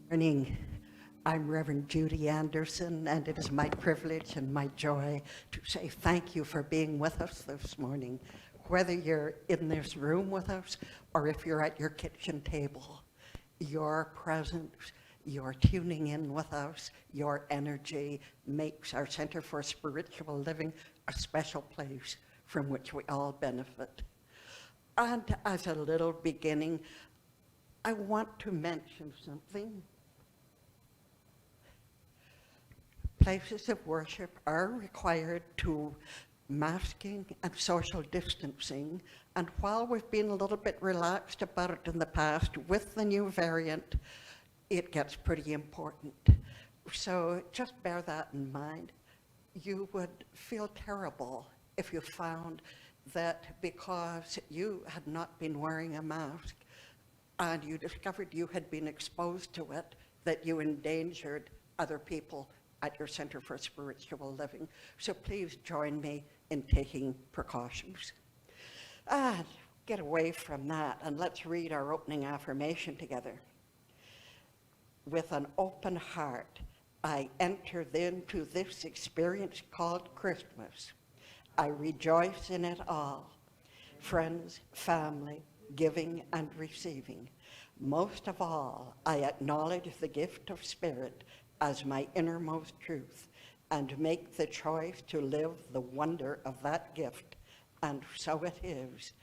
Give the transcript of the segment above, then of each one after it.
Morning. I'm Reverend Judy Anderson, and it is my privilege and my joy to say thank you for being with us this morning, whether you're in this room with us or if you're at your kitchen table. Your presence, your tuning in with us, your energy makes our Center for Spiritual Living a special place from which we all benefit. And as a little beginning, I want to mention something. Places of worship are required to masking and social distancing, and while we've been a little bit relaxed about it in the past, with the new variant, it gets pretty important. So just bear that in mind. You would feel terrible if you found that because you had not been wearing a mask and you discovered you had been exposed to it, that you endangered other people at your Center for Spiritual Living. So please join me in taking precautions. Get away from that and let's read our opening affirmation together. With an open heart, I enter into this experience called Christmas. I rejoice in it all. Friends, family, giving and receiving. Most of all, I acknowledge the gift of spirit as my innermost truth and make the choice to live the wonder of that gift. And so it is.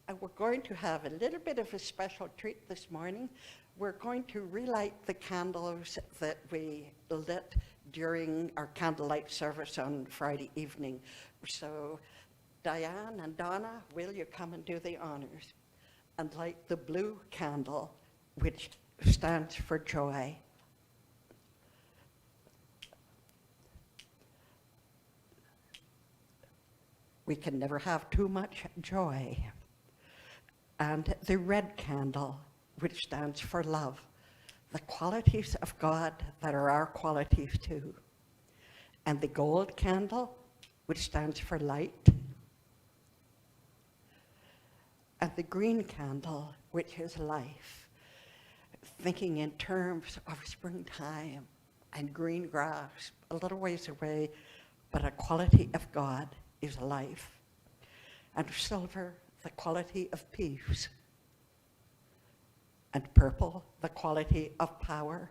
And we're going to have a little bit of a special treat this morning. We're going to relight the candles that we lit during our candlelight service on Friday evening. So Diane and Donna, will you come and do the honors and light the blue candle, which stands for joy. We can never have too much joy. And the red candle, which stands for love, the qualities of God that are our qualities too. And the gold candle, which stands for light. And the green candle, which is life, thinking in terms of springtime and green grass, a little ways away, but a quality of God is life. And silver, the quality of peace. And purple, the quality of power.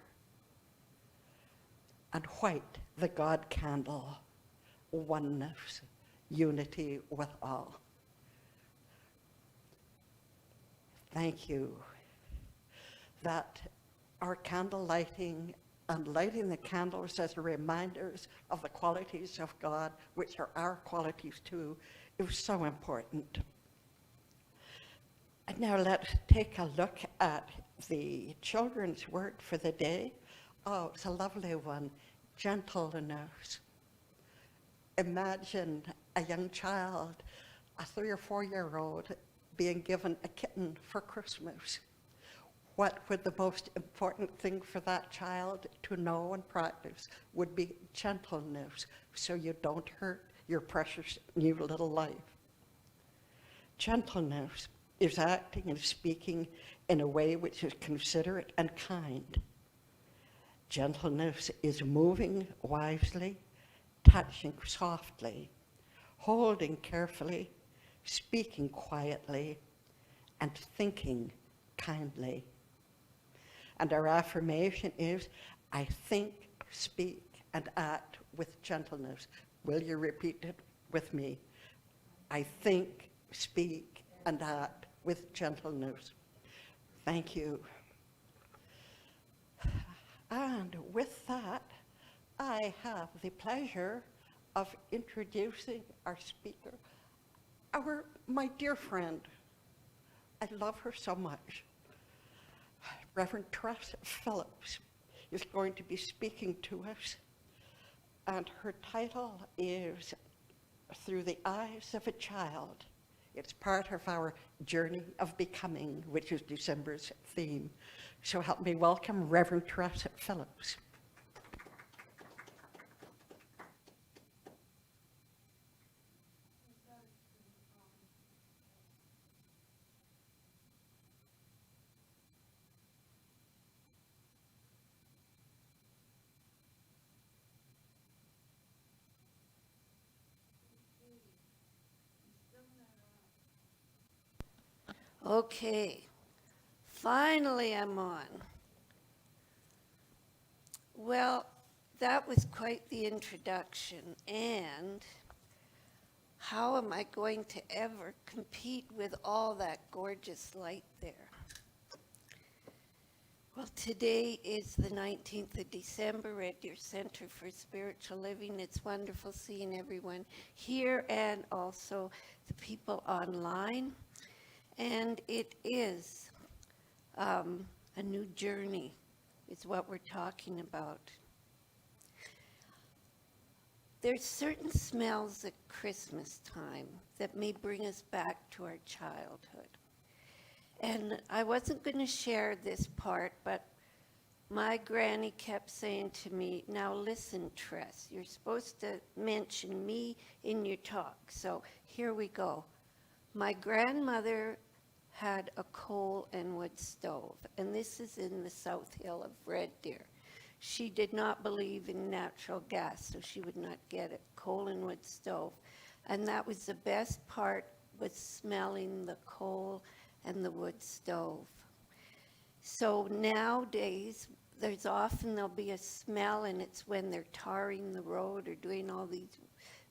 And white, the God candle, oneness, unity with all. Thank you that our candle lighting and lighting the candles as reminders of the qualities of God, which are our qualities too, is so important. And now let's take a look at the children's word for the day. Oh, it's a lovely one, gentleness. Imagine a young child, a 3 or 4-year-old, being given a kitten for Christmas. What would the most important thing for that child to know and practice would be gentleness, so you don't hurt your precious new little life. Gentleness is acting and speaking in a way which is considerate and kind. Gentleness is moving wisely, touching softly, holding carefully, speaking quietly, and thinking kindly. And our affirmation is, I think, speak, and act with gentleness. Will you repeat it with me? I think, speak, and act with gentleness. Thank you. And with that, I have the pleasure of introducing our speaker, my dear friend. I love her so much. Reverend Tress Phillips is going to be speaking to us, and her title is Through the Eyes of a Child. It's part of our Journey of Becoming, which is December's theme. So help me welcome Reverend Tress Phillips. Okay, finally I'm on. Well, that was quite the introduction, and how am I going to ever compete with all that gorgeous light there? Well, today is the 19th of December at your Center for Spiritual Living. It's wonderful seeing everyone here and also the people online. And it is a new journey, is what we're talking about. There's certain smells at Christmas time that may bring us back to our childhood. And I wasn't going to share this part, but my granny kept saying to me, now listen, Tress, you're supposed to mention me in your talk. So here we go. My grandmother had a coal and wood stove, and this is in the South Hill of Red Deer. She did not believe in natural gas, so she would not get a coal and wood stove. And that was the best part, was smelling the coal and the wood stove. So nowadays, there'll be a smell, and it's when they're tarring the road or doing all these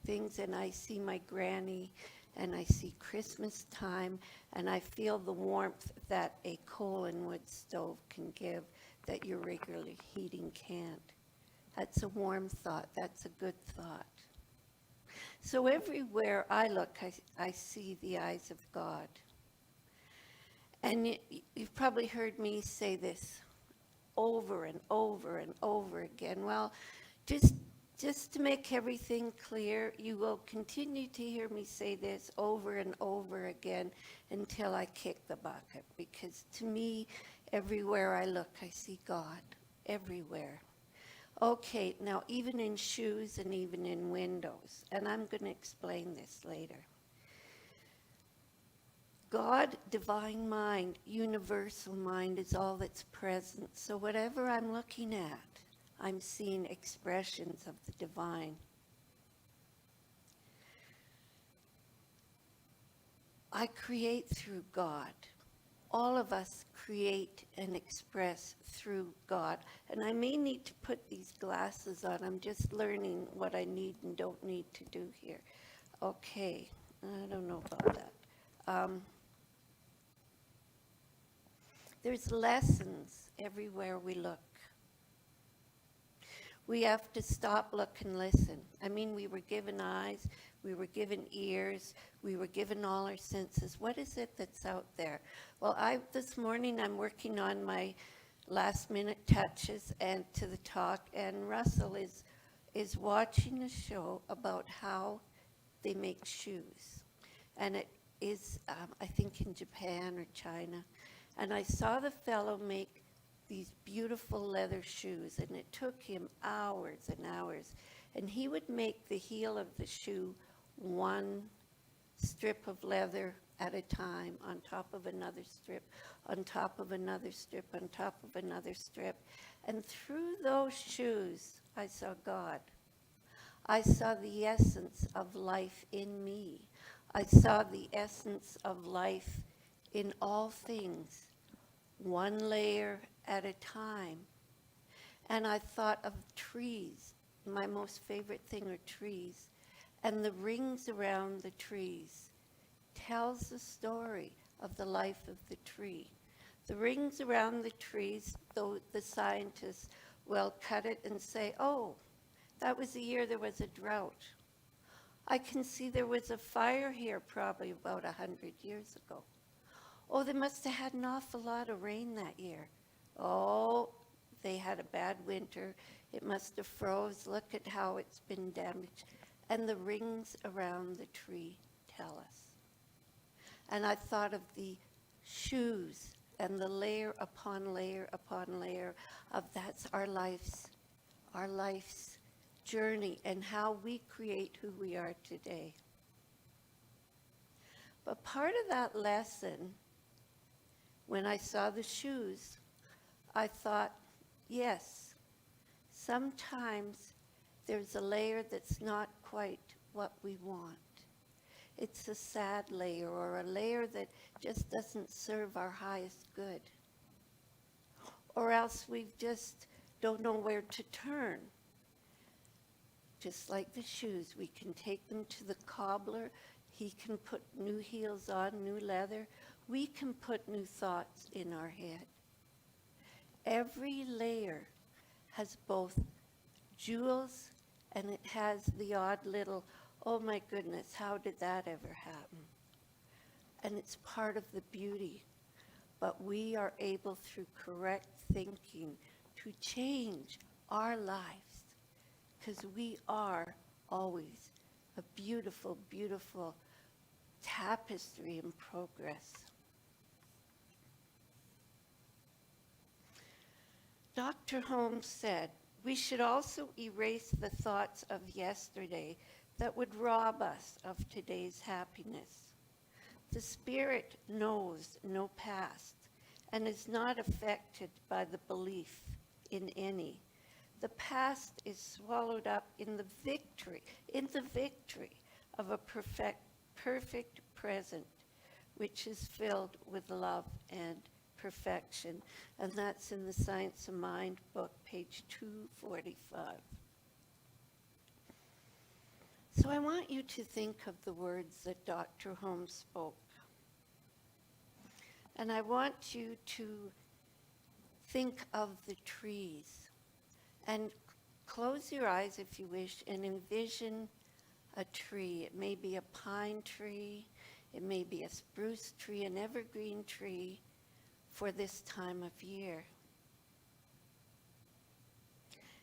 things, and I see my granny, and I see Christmas time, and I feel the warmth that a coal and wood stove can give that your regular heating can't. That's a warm thought. That's a good thought. So everywhere I look, I see the eyes of God. And you've probably heard me say this over and over and over again. Well, just to make everything clear, you will continue to hear me say this over and over again until I kick the bucket, because to me, everywhere I look, I see God, everywhere. Okay, now even in shoes and even in windows, and I'm going to explain this later. God, divine mind, universal mind is all that's present. So whatever I'm looking at, I'm seeing expressions of the divine. I create through God. All of us create and express through God. And I may need to put these glasses on. I'm just learning what I need and don't need to do here. Okay, I don't know about that. There's lessons everywhere we look. We have to stop, look, and listen. I mean, we were given eyes, we were given ears, we were given all our senses. What is it that's out there? Well, this morning I'm working on my last minute touches and to the talk, and Russell is watching a show about how they make shoes. And it is, I think, in Japan or China. And I saw the fellow make these beautiful leather shoes, and it took him hours and hours. And he would make the heel of the shoe one strip of leather at a time, on top of another strip, on top of another strip, on top of another strip. And through those shoes, I saw God. I saw the essence of life in me. I saw the essence of life in all things, one layer at a time. And I thought of trees. My most favorite thing are trees. And the rings around the trees tells the story of the life of the tree. The rings around the trees, though the scientists will cut it and say, oh, that was the year there was a drought. I can see there was a fire here probably about 100 years ago. Oh, they must have had an awful lot of rain that year. Oh, they had a bad winter. It must have froze. Look at how it's been damaged. And the rings around the tree tell us. And I thought of the shoes and the layer upon layer upon layer of that's our life's journey and how we create who we are today. But part of that lesson, when I saw the shoes, I thought, yes, sometimes there's a layer that's not quite what we want. it's a sad layer or a layer that just doesn't serve our highest good. Or else we just don't know where to turn. Just like the shoes, we can take them to the cobbler. He can put new heels on, new leather. We can put new thoughts in our head. Every layer has both jewels and it has the odd little, oh my goodness, how did that ever happen? And it's part of the beauty. But we are able through correct thinking to change our lives because we are always a beautiful, beautiful tapestry in progress. Dr. Holmes said, we should also erase the thoughts of yesterday that would rob us of today's happiness. The spirit knows no past and is not affected by the belief in any. The past is swallowed up in the victory of a perfect present, which is filled with love and perfection. And that's in the Science of Mind book, page 245. So I want you to think of the words that Dr. Holmes spoke. And I want you to think of the trees. And close your eyes if you wish and envision a tree. It may be a pine tree, it may be a spruce tree, an evergreen tree for this time of year.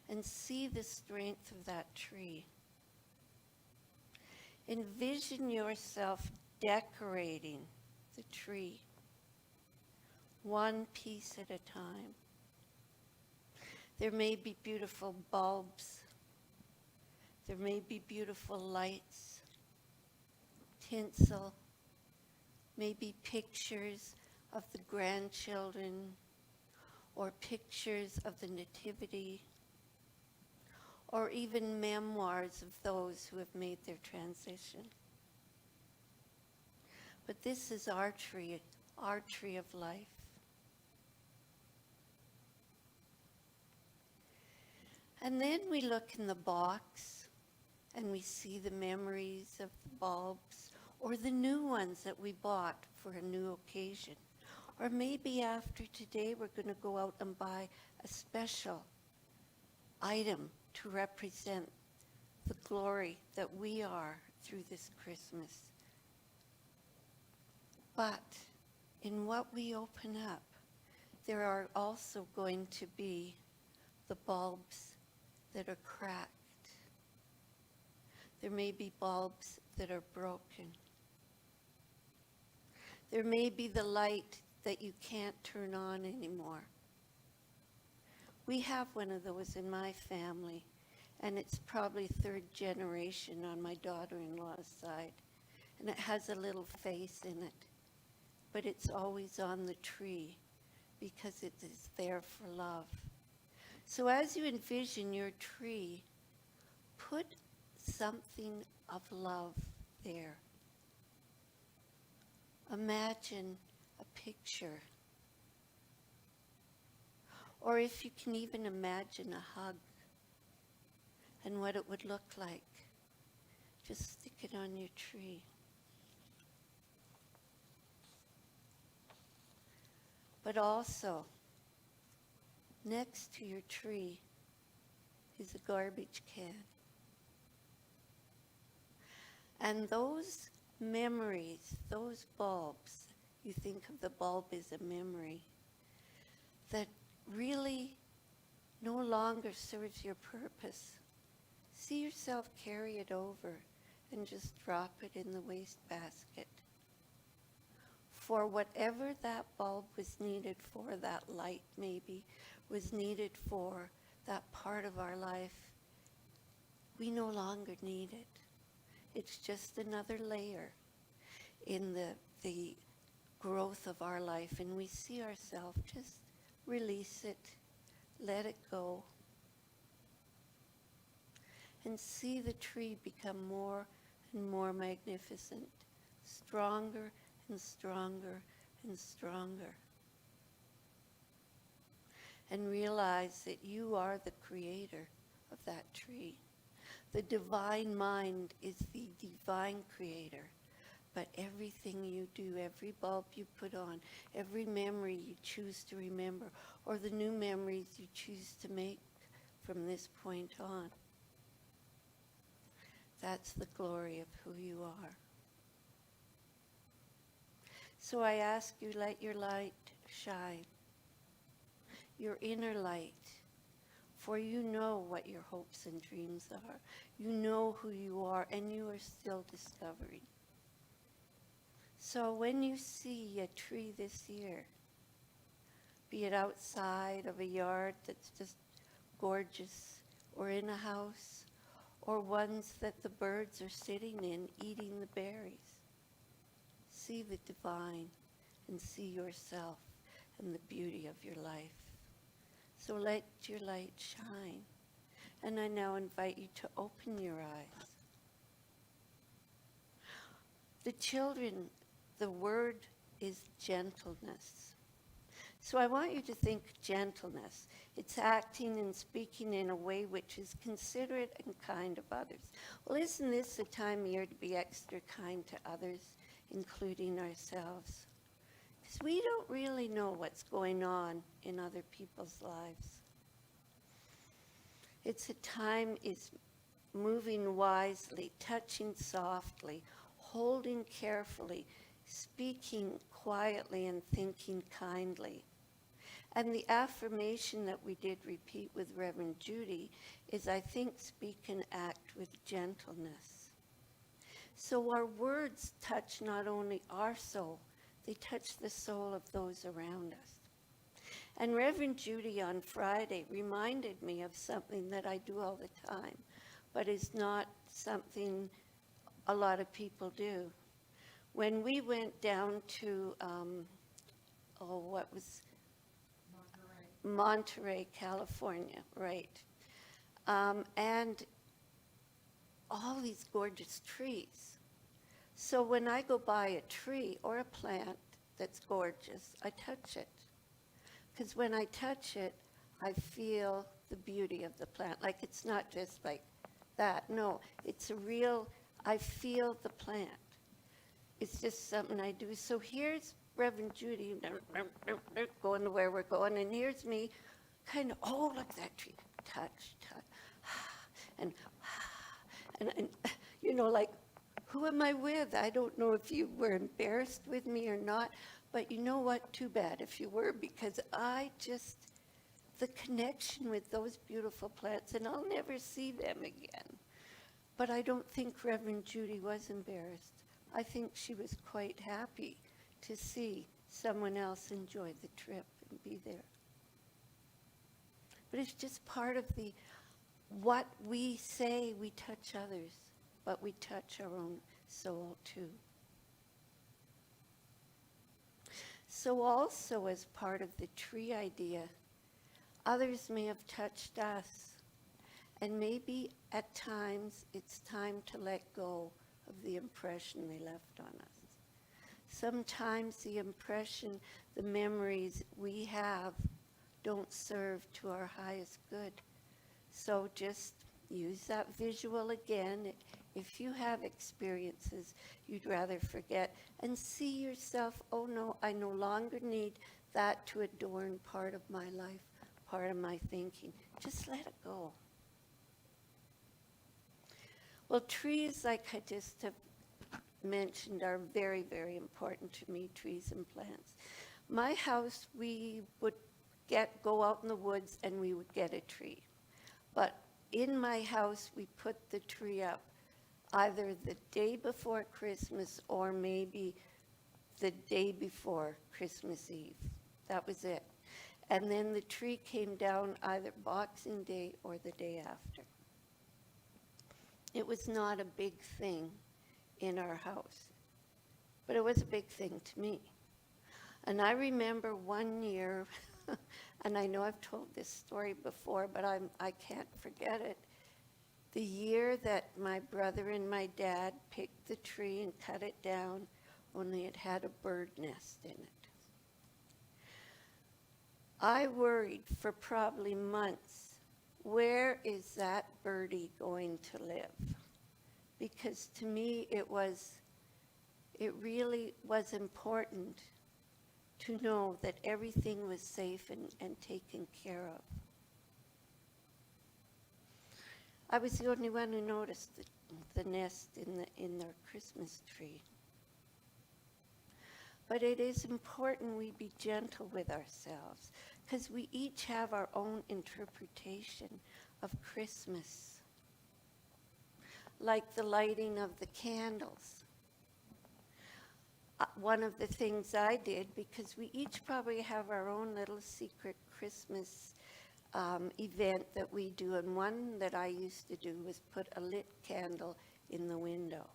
And see the strength of that tree. Envision yourself decorating the tree, one piece at a time. There may be beautiful bulbs. There may be beautiful lights, tinsel, maybe pictures of the grandchildren or pictures of the nativity or even memoirs of those who have made their transition. But this is our tree of life. And then we look in the box and we see the memories of the bulbs or the new ones that we bought for a new occasion. Or maybe after today we're going to go out and buy a special item to represent the glory that we are through this Christmas. But in what we open up, there are also going to be the bulbs that are cracked. There may be bulbs that are broken. There may be the light that you can't turn on anymore. We have one of those in my family, and it's probably third generation on my daughter-in-law's side. And it has a little face in it, but it's always on the tree because it is there for love. So as you envision your tree, put something of love there. Imagine a picture. Or if you can even imagine a hug and what it would look like, just stick it on your tree. But also, next to your tree is a garbage can. And those memories, those bulbs, you think of the bulb as a memory that really no longer serves your purpose. See yourself carry it over and just drop it in the wastebasket. For whatever that bulb was needed for, that light maybe was needed for that part of our life, we no longer need it. It's just another layer in the growth of our life, and we see ourselves just release it, let it go, and see the tree become more and more magnificent stronger and stronger and stronger. And realize that you are the creator of that tree. The divine mind is the divine creator. But everything you do, every bulb you put on, every memory you choose to remember, or the new memories you choose to make from this point on, that's the glory of who you are. So I ask you, let your light shine, your inner light, for you know what your hopes and dreams are. You know who you are, and you are still discovering. So when you see a tree this year, be it outside of a yard that's just gorgeous, or in a house, or ones that the birds are sitting in eating the berries, see the divine and see yourself and the beauty of your life. So let your light shine. And I now invite you to open your eyes. The children, the word is gentleness. So I want you to think gentleness. It's acting and speaking in a way which is considerate and kind of others. Well, isn't this the time of year to be extra kind to others, including ourselves? Because we don't really know what's going on in other people's lives. It's a time is moving wisely, touching softly, holding carefully, speaking quietly and thinking kindly. And the affirmation that we did repeat with Reverend Judy is, I think, speak and act with gentleness. So our words touch not only our soul, they touch the soul of those around us. And Reverend Judy on Friday reminded me of something that I do all the time, but is not something a lot of people do. When we went down to, Monterey, California, right. And all these gorgeous trees. So when I go by a tree or a plant that's gorgeous, I touch it. Because when I touch it, I feel the beauty of the plant. Like, it's not just like that. No, it's a real, I feel the plant. It's just something I do. So here's Reverend Judy going to where we're going, and here's me kind of, oh, look at that tree. Touch, and you know, like, who am I with? I don't know if you were embarrassed with me or not, but you know what? Too bad if you were, because the connection with those beautiful plants, and I'll never see them again. But I don't think Reverend Judy was embarrassed. I think she was quite happy to see someone else enjoy the trip and be there. But it's just part of what we say, we touch others, but we touch our own soul too. So also, as part of the tree idea, others may have touched us, and maybe at times it's time to let go of the impression they left on us. Sometimes the impression, the memories we have don't serve to our highest good. So just use that visual again. If you have experiences you'd rather forget, and see yourself, oh no, I no longer need that to adorn part of my life, part of my thinking. Just let it go. Well, trees, like I just have mentioned, are very, very important to me, trees and plants. My house, we would go out in the woods and we would get a tree. But in my house, we put the tree up either the day before Christmas or maybe the day before Christmas Eve. That was it. And then the tree came down either Boxing Day or the day after. It was not a big thing in our house, but it was a big thing to me. And I remember one year, and I know I've told this story before, but I can't forget it. The year that my brother and my dad picked the tree and cut it down, only it had a bird nest in it. I worried for probably months, where is that birdie going to live? Because to me it really was important to know that everything was safe and taken care of. I was the only one who noticed the nest in their Christmas tree. But it is important we be gentle with ourselves, because we each have our own interpretation of Christmas. Like the lighting of the candles. One of the things I did, because we each probably have our own little secret Christmas event that we do, and one that I used to do was put a lit candle in the window.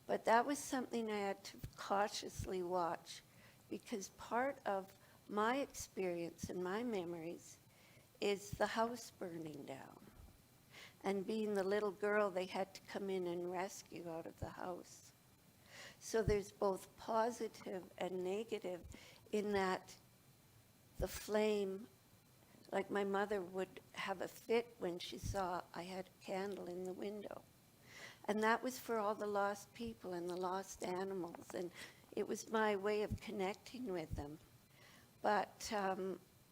But that was something I had to cautiously watch, because part of my experience and my memories is the house burning down. And being the little girl they had to come in and rescue out of the house. So there's both positive and negative in that the flame, like my mother would have a fit when she saw I had a candle in the window. And that was for all the lost people and the lost animals. And it was my way of connecting with them. But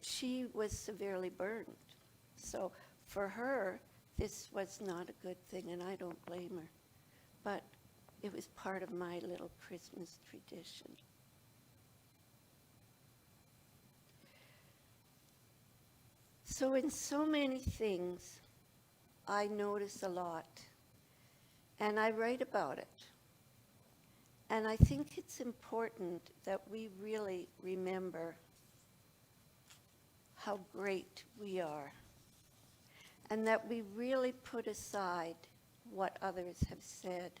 she was severely burned. So for her, this was not a good thing, and I don't blame her. But it was part of my little Christmas tradition. So in so many things, I notice a lot. And I write about it. And I think it's important that we really remember how great we are. And that we really put aside what others have said.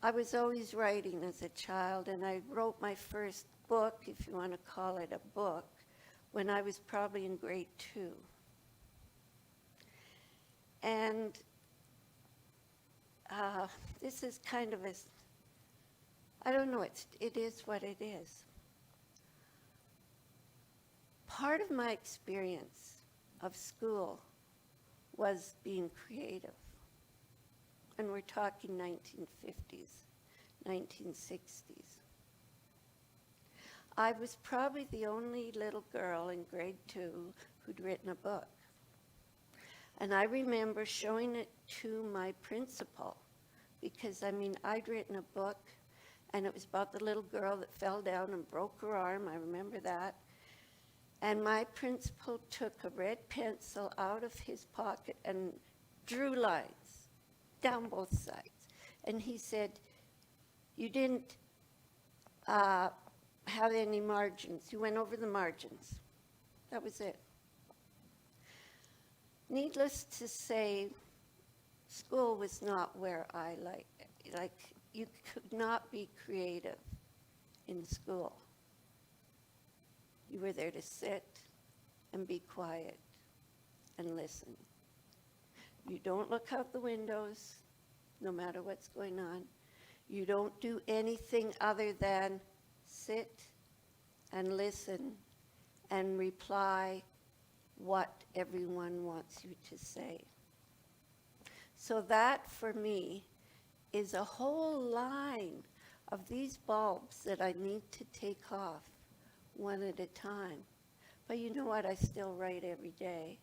I was always writing as a child, and I wrote my first book, if you want to call it a book, when I was probably in grade 2. And this is kind of I don't know, it is what it is. Part of my experience of school was being creative. And we're talking 1950s, 1960s. I was probably the only little girl in grade 2 who'd written a book. And I remember showing it to my principal because, I'd written a book, and it was about the little girl that fell down and broke her arm. I remember that. And my principal took a red pencil out of his pocket and drew lines down both sides. And he said, you didn't have any margins. You went over the margins. That was it. Needless to say, school was not where I you could not be creative in school. You were there to sit and be quiet and listen. You don't look out the windows, no matter what's going on. You don't do anything other than sit and listen and reply what everyone wants you to say. So that, for me, is a whole line of these bulbs that I need to take off one at a time. But you know what? I still write every day.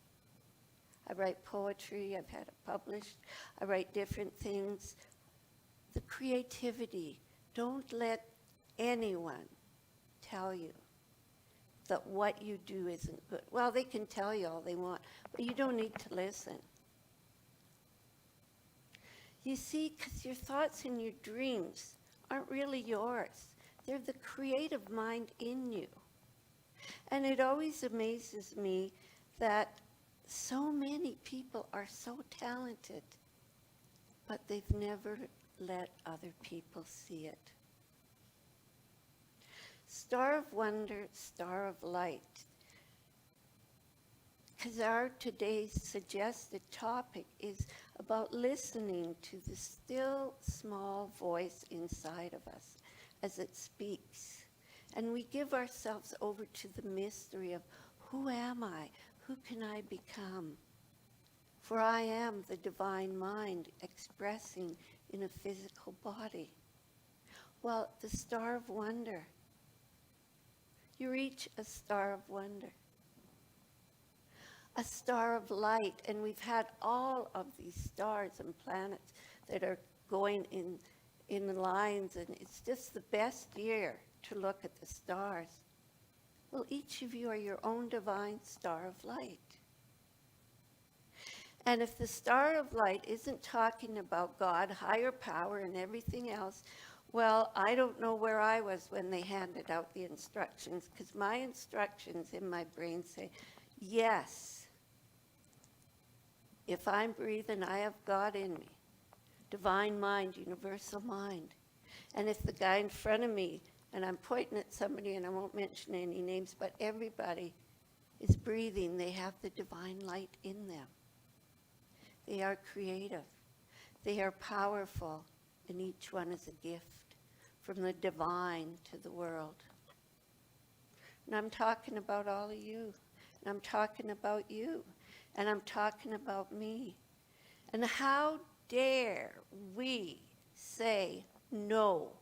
I write poetry. I've had it published. I write different things. The creativity. Don't let anyone tell you that what you do isn't good. Well, they can tell you all they want, but you don't need to listen. You see, because your thoughts and your dreams aren't really yours. They're the creative mind in you. And it always amazes me that so many people are so talented, but they've never let other people see it. Star of Wonder, Star of Light. Because our today's suggested topic is about listening to the still small voice inside of us as it speaks. And we give ourselves over to the mystery of, who am I? Who can I become? For I am the divine mind expressing in a physical body. Well, the star of wonder. You reach a star of wonder. A star of light, and we've had all of these stars and planets that are going in lines, and it's just the best year to look at the stars. Well, each of you are your own divine star of light. And if the star of light isn't talking about God, higher power, and everything else, well, I don't know where I was when they handed out the instructions, because my instructions in my brain say, yes, if I'm breathing, I have God in me. Divine mind, universal mind. And if the guy in front of me, and I'm pointing at somebody, and I won't mention any names, but everybody is breathing, they have the divine light in them. They are creative. They are powerful, and each one is a gift from the divine to the world. And I'm talking about all of you, and I'm talking about you, and I'm talking about me. And how dare we say no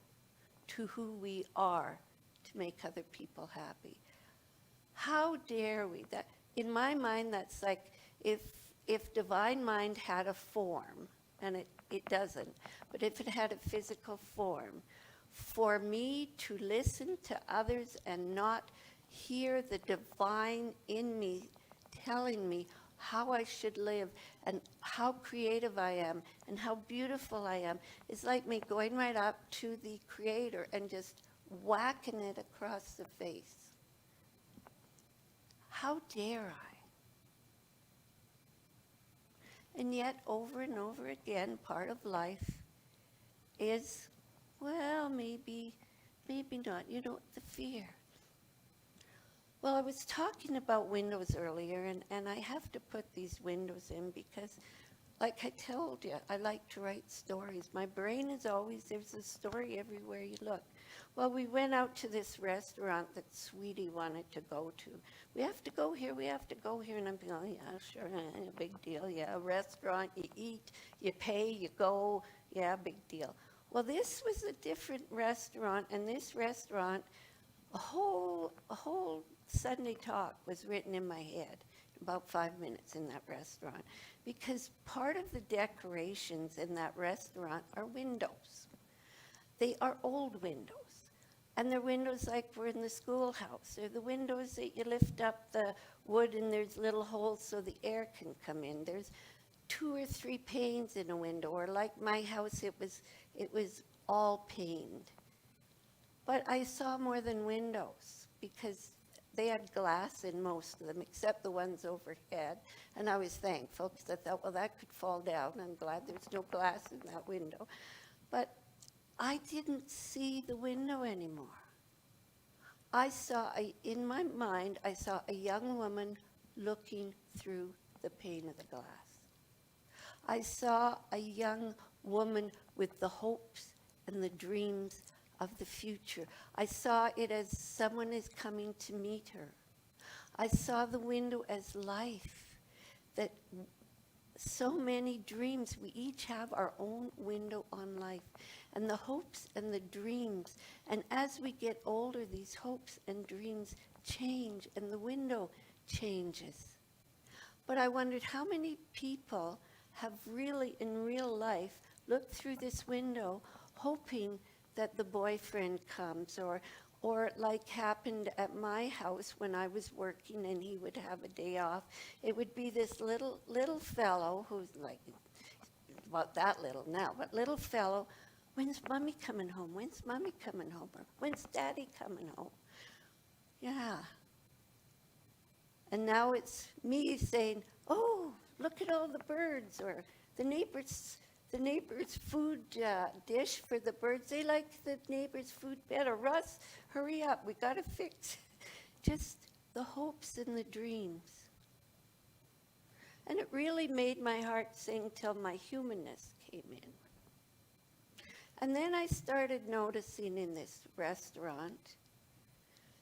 to who we are to make other people happy? How dare we? That, in my mind, that's like if divine mind had a form, and it doesn't, but if it had a physical form, for me to listen to others and not hear the divine in me telling me how I should live and how creative I am and how beautiful I am, is like me going right up to the Creator and just whacking it across the face. How dare I? And yet, over and over again, part of life is, well, maybe not, the fear. Well, I was talking about windows earlier, and I have to put these windows in because, like I told you, I like to write stories. My brain is always, there's a story everywhere you look. Well, we went out to this restaurant that Sweetie wanted to go to. We have to go here, and I'm thinking, oh yeah, sure, big deal, yeah, a restaurant, you eat, you pay, you go, yeah, big deal. Well, this was a different restaurant, and this restaurant, a whole Sunday talk was written in my head, about 5 minutes in that restaurant, because part of the decorations in that restaurant are windows. They are old windows. And they're windows like we're in the schoolhouse. They're the windows that you lift up the wood and there's little holes so the air can come in. There's 2 or 3 panes in a window, or like my house, it was all paned. But I saw more than windows because they had glass in most of them, except the ones overhead. And I was thankful because I thought, well, that could fall down. I'm glad there's no glass in that window. But I didn't see the window anymore. In my mind, I saw a young woman looking through the pane of the glass. I saw a young woman with the hopes and the dreams of the future. I saw it as someone is coming to meet her. I saw the window as life, that so many dreams. We each have our own window on life, and the hopes and the dreams. And as we get older, these hopes and dreams change, and the window changes. But I wondered how many people have really, in real life, looked through this window hoping that the boyfriend comes, or like happened at my house when I was working and he would have a day off. It would be this little fellow who's like about that little now, but little fellow, when's mommy coming home? When's mommy coming home? Or when's daddy coming home? Yeah. And now it's me saying, oh, look at all the birds, or the neighbor's food dish for the birds. They like the neighbor's food better. Russ, hurry up, we got to fix just the hopes and the dreams. And it really made my heart sing till my humanness came in. And then I started noticing in this restaurant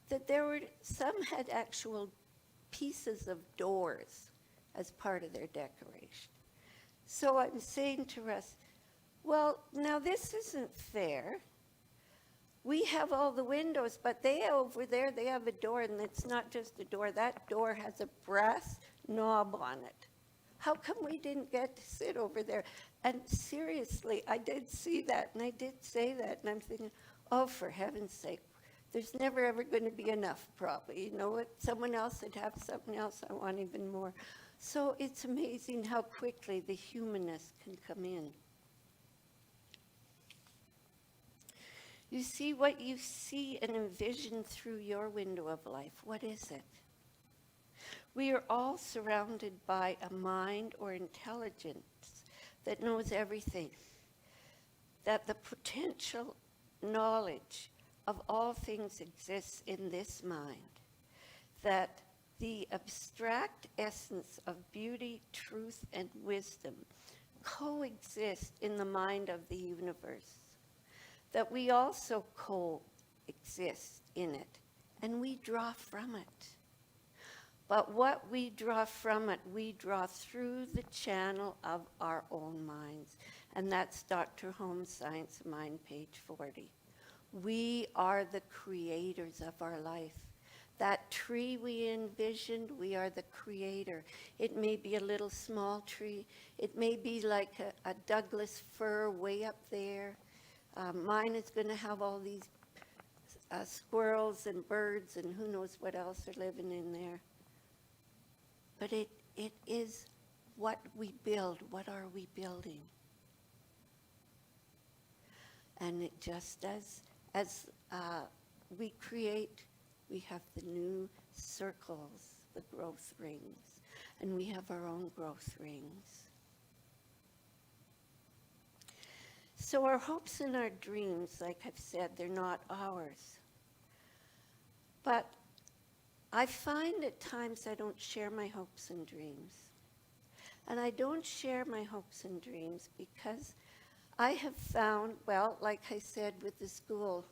that some had actual pieces of doors as part of their decoration. So I'm saying to Russ, well, now this isn't fair. We have all the windows, but they over there, they have a door, and it's not just a door. That door has a brass knob on it. How come we didn't get to sit over there? And seriously, I did see that, and I did say that, and I'm thinking, oh, for heaven's sake, there's never ever going to be enough, probably. You know what? Someone else would have something else. I want even more. So it's amazing how quickly the humanness can come in. You see what you see and envision through your window of life. What is it? We are all surrounded by a mind or intelligence that knows everything, that the potential knowledge of all things exists in this mind, that the abstract essence of beauty, truth, and wisdom coexist in the mind of the universe, that we also coexist in it, and we draw from it. But what we draw from it, we draw through the channel of our own minds. And that's Dr. Holmes' Science of Mind, page 40. We are the creators of our life. That tree we envisioned, we are the creator. It may be a little small tree. It may be like a Douglas fir way up there. Mine is going to have all these squirrels and birds and who knows what else are living in there. But it is what we build. What are we building? And it just as we create, we have the new circles, the growth rings, and we have our own growth rings. So our hopes and our dreams, like I've said, they're not ours. But I find at times I don't share my hopes and dreams. And I don't share my hopes and dreams because I have found, well, like I said with the school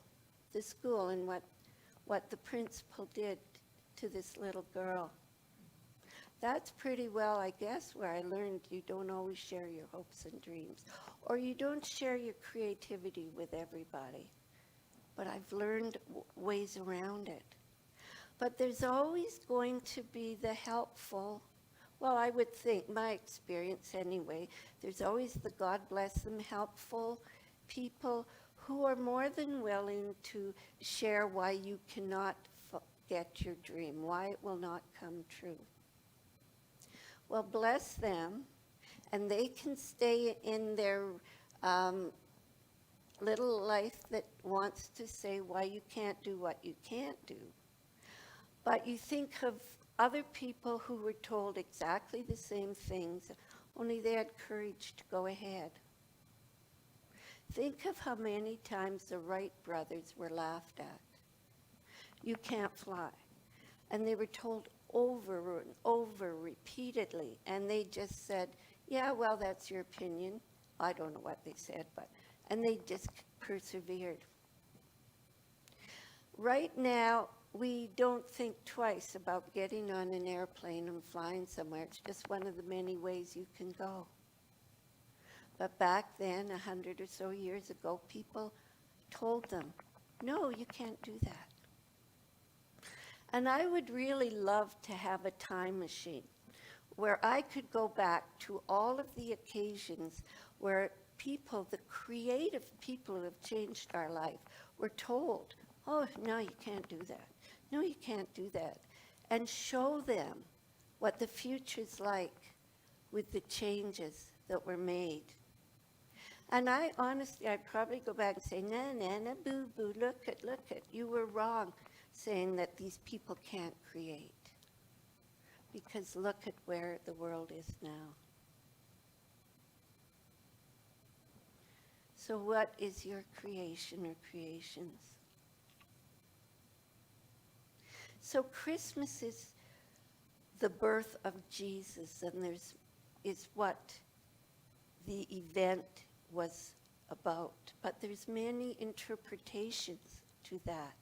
and what the principal did to this little girl. That's pretty well, I guess, where I learned you don't always share your hopes and dreams, or you don't share your creativity with everybody. But I've learned ways around it. But there's always going to be the helpful, well, I would think, my experience anyway, there's always the God bless them helpful people who are more than willing to share why you cannot get your dream, why it will not come true. Well, bless them, and they can stay in their little life that wants to say why you can't do what you can't do. But you think of other people who were told exactly the same things, only they had courage to go ahead. Think of how many times the Wright brothers were laughed at. You can't fly. And they were told over and over repeatedly, and they just said, yeah, well, that's your opinion. I don't know what they said, and they just persevered. Right now, we don't think twice about getting on an airplane and flying somewhere. It's just one of the many ways you can go. But back then, 100 or so years ago, people told them, no, you can't do that. And I would really love to have a time machine where I could go back to all of the occasions where people, the creative people who have changed our life, were told, oh, no, you can't do that. No, you can't do that. And show them what the future's like with the changes that were made. And I'd probably go back and say, na, na, na, boo, boo, look at, you were wrong saying that these people can't create. Because look at where the world is now. So what is your creation or creations? So Christmas is the birth of Jesus, and there's is what the event was about. But there's many interpretations to that.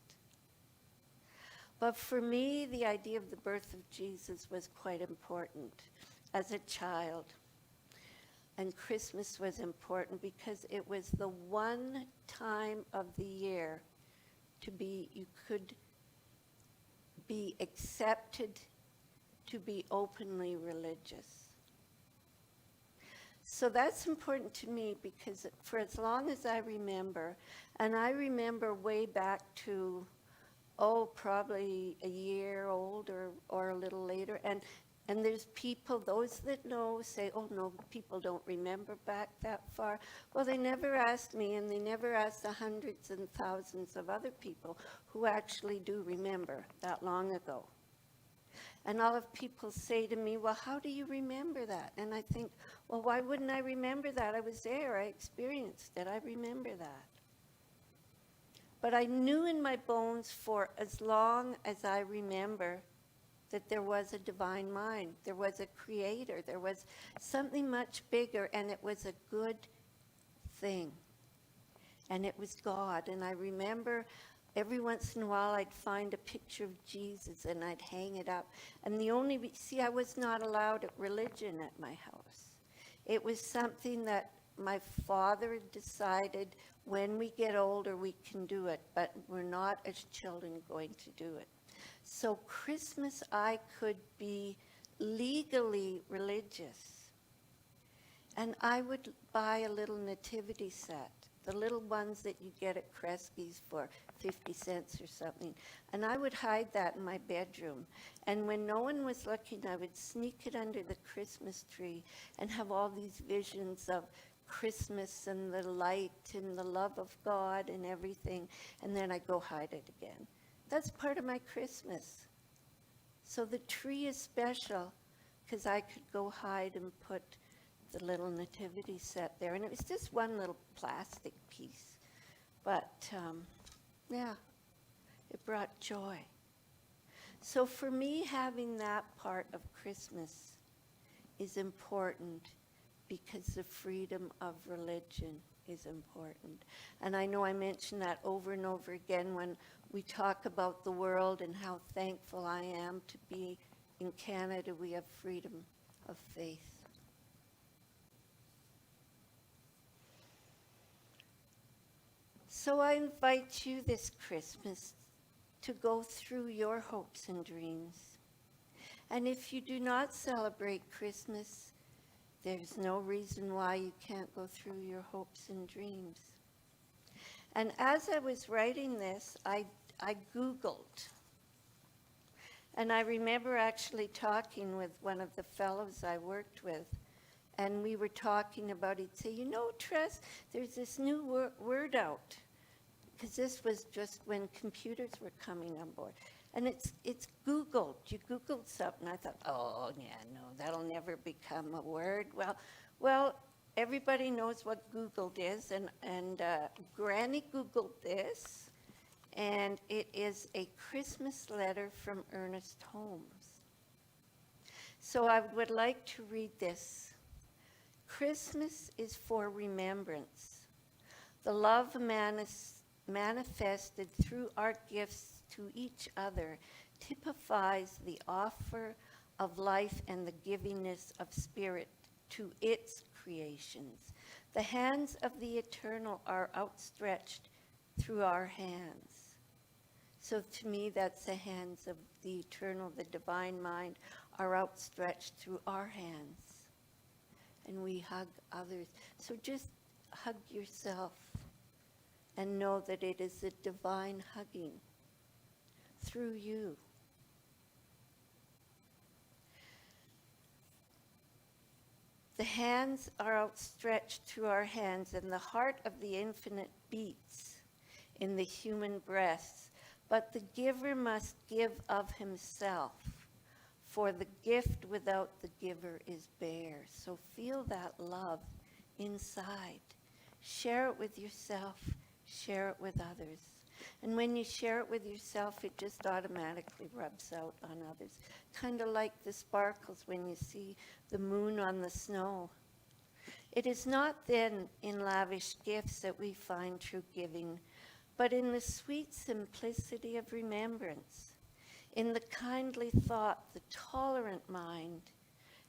But for me, the idea of the birth of Jesus was quite important as a child. And Christmas was important because it was the one time of the year you could be accepted to be openly religious. So that's important to me because for as long as I remember, and I remember way back to, probably a year old or a little later, and there's people, those that know, say, oh no, people don't remember back that far. Well, they never asked me, and they never asked the hundreds and thousands of other people who actually do remember that long ago. And all of people say to me, well, how do you remember that? And I think, well, why wouldn't I remember that? I was there, I experienced it, I remember that. But I knew in my bones for as long as I remember that there was a divine mind, there was a creator, there was something much bigger, and it was a good thing. And it was God. And I remember every once in a while I'd find a picture of Jesus and I'd hang it up. And I was not allowed religion at my house. It was something that my father decided when we get older we can do it, but we're not as children going to do it. So Christmas I could be legally religious. And I would buy a little nativity set, the little ones that you get at Kresge's for 50 cents or something. And I would hide that in my bedroom. And when no one was looking, I would sneak it under the Christmas tree and have all these visions of Christmas and the light and the love of God and everything. And then I'd go hide it again. That's part of my Christmas. So the tree is special because I could go hide and put the little nativity set there. And it was just one little plastic piece. But, it brought joy. So for me, having that part of Christmas is important because the freedom of religion is important. And I know I mention that over and over again when we talk about the world and how thankful I am to be in Canada. We have freedom of faith. So I invite you this Christmas to go through your hopes and dreams. And if you do not celebrate Christmas, there's no reason why you can't go through your hopes and dreams. And as I was writing this, I Googled. And I remember actually talking with one of the fellows I worked with, and we were talking about, he'd say, Tress, there's this new word out, because this was just when computers were coming on board. And it's Googled. You Googled something. I thought, oh, yeah, no, that'll never become a word. Well, everybody knows what Googled is, and Granny Googled this, and it is a Christmas letter from Ernest Holmes. So I would like to read this. Christmas is for remembrance. The love manifested through our gifts to each other typifies the offer of life and the givingness of spirit to its creations. The hands of the eternal are outstretched through our hands. So to me, that's the hands of the eternal, the divine mind, are outstretched through our hands. And we hug others. So just hug yourself and know that it is a divine hugging through you. The hands are outstretched through our hands, and the heart of the infinite beats in the human breast. But the giver must give of himself, for the gift without the giver is bare. So feel that love inside. Share it with yourself. Share it with others. And when you share it with yourself, it just automatically rubs out on others. Kind of like the sparkles when you see the moon on the snow. It is not then in lavish gifts that we find true giving, but in the sweet simplicity of remembrance, in the kindly thought, the tolerant mind,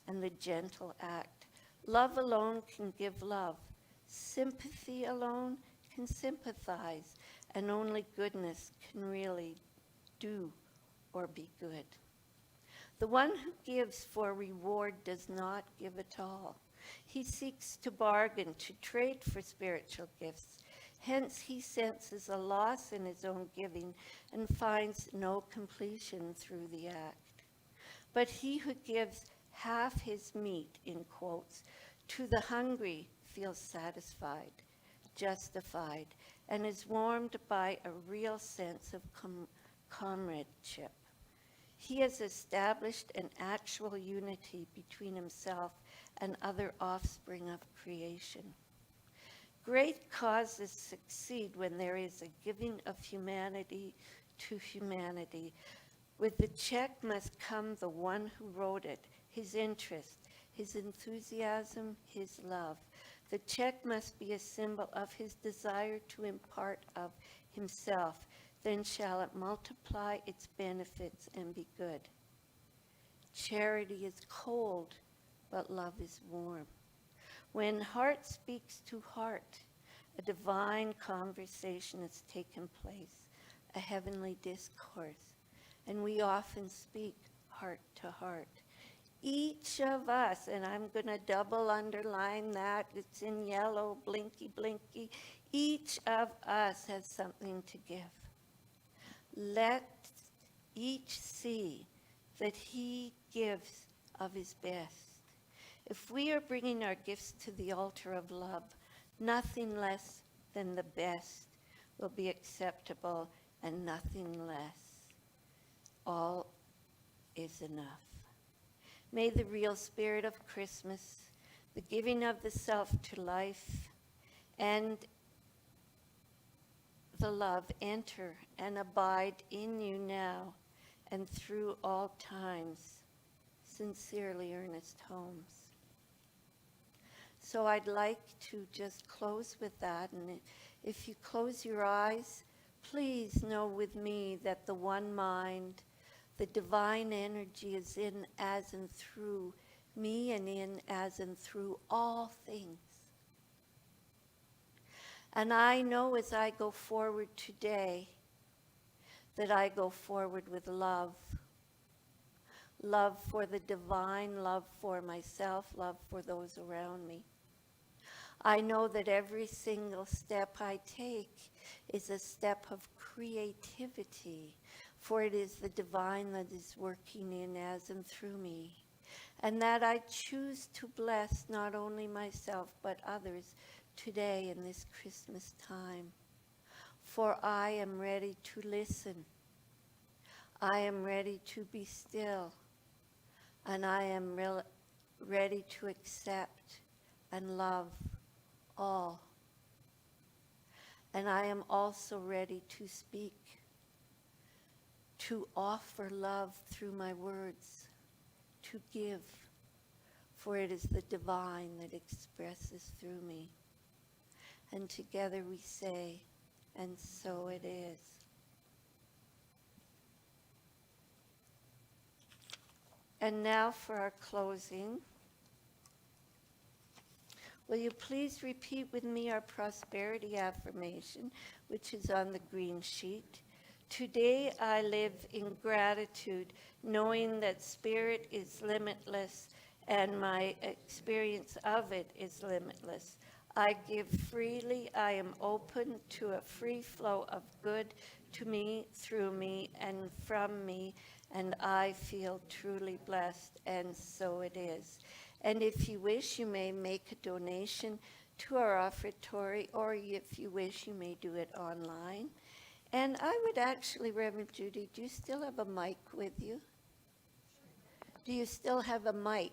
and the gentle act. Love alone can give love. Sympathy alone can sympathize, and only goodness can really do or be good. The one who gives for reward does not give at all. He seeks to bargain, to trade for spiritual gifts. Hence he senses a loss in his own giving and finds no completion through the act. But he who gives half his meat, in quotes, to the hungry feels satisfied, justified, and is warmed by a real sense of comradeship. He has established an actual unity between himself and other offspring of creation. Great causes succeed when there is a giving of humanity to humanity. With the check must come the one who wrote it, his interest, his enthusiasm, his love. The check must be a symbol of his desire to impart of himself. Then shall it multiply its benefits and be good. Charity is cold, but love is warm. When heart speaks to heart, a divine conversation has taken place, a heavenly discourse, and we often speak heart to heart. Each of us, and I'm going to double underline that, it's in yellow, blinky, blinky, each of us has something to give. Let each see that he gives of his best. If we are bringing our gifts to the altar of love, nothing less than the best will be acceptable, and nothing less. All is enough. May the real spirit of Christmas, the giving of the self to life, and the love enter and abide in you now and through all times. Sincerely, Ernest Holmes. So I'd like to just close with that, and if you close your eyes, please know with me that the one mind, the divine energy is in, as, and through me, and in, as, and through all things. And I know as I go forward today that I go forward with love. Love for the divine, love for myself, love for those around me. I know that every single step I take is a step of creativity, for it is the divine that is working in, as, and through me. And that I choose to bless not only myself but others today in this Christmas time. For I am ready to listen. I am ready to be still. And I am ready to accept and love all. And I am also ready to speak, to offer love through my words, to give, for it is the divine that expresses through me. And together we say, and so it is. And now for our closing. Will you please repeat with me our prosperity affirmation, which is on the green sheet? Today I live in gratitude, knowing that spirit is limitless and my experience of it is limitless. I give freely. I am open to a free flow of good to me, through me, and from me, and I feel truly blessed, and so it is. And if you wish, you may make a donation to our offertory, or if you wish, you may do it online. And I would actually, Reverend Judy, do you still have a mic with you? Do you still have a mic?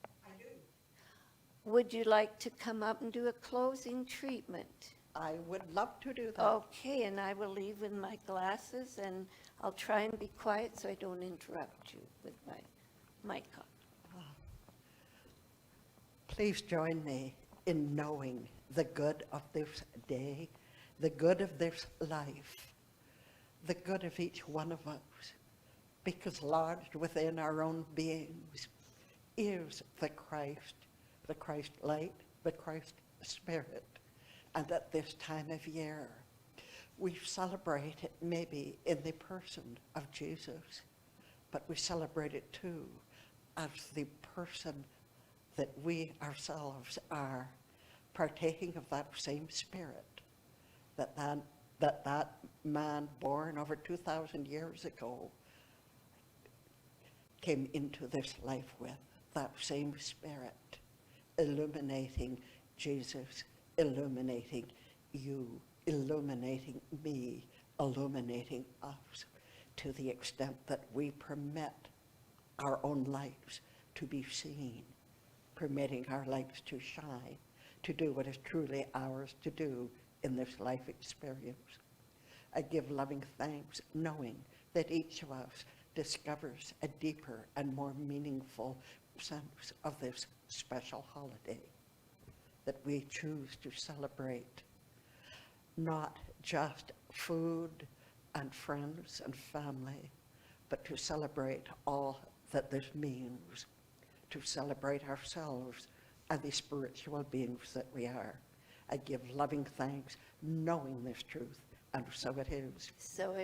I do. Would you like to come up and do a closing treatment? I would love to do that. Okay, and I will leave with my glasses, and I'll try and be quiet so I don't interrupt you with my mic on. Please join me in knowing the good of this day, the good of this life, the good of each one of us, because lodged within our own beings is the Christ light, the Christ Spirit. And at this time of year, we celebrate it maybe in the person of Jesus, but we celebrate it too as the person that we ourselves are, partaking of that same Spirit that man born over 2,000 years ago came into this life with, that same Spirit, illuminating Jesus, illuminating you, illuminating me, illuminating us, to the extent that we permit our own lives to be seen, permitting our lights to shine, to do what is truly ours to do in this life experience. I give loving thanks, knowing that each of us discovers a deeper and more meaningful sense of this special holiday, that we choose to celebrate not just food and friends and family, but to celebrate all that this means, to celebrate ourselves and the spiritual beings that we are. I give loving thanks, knowing this truth, and so it is. So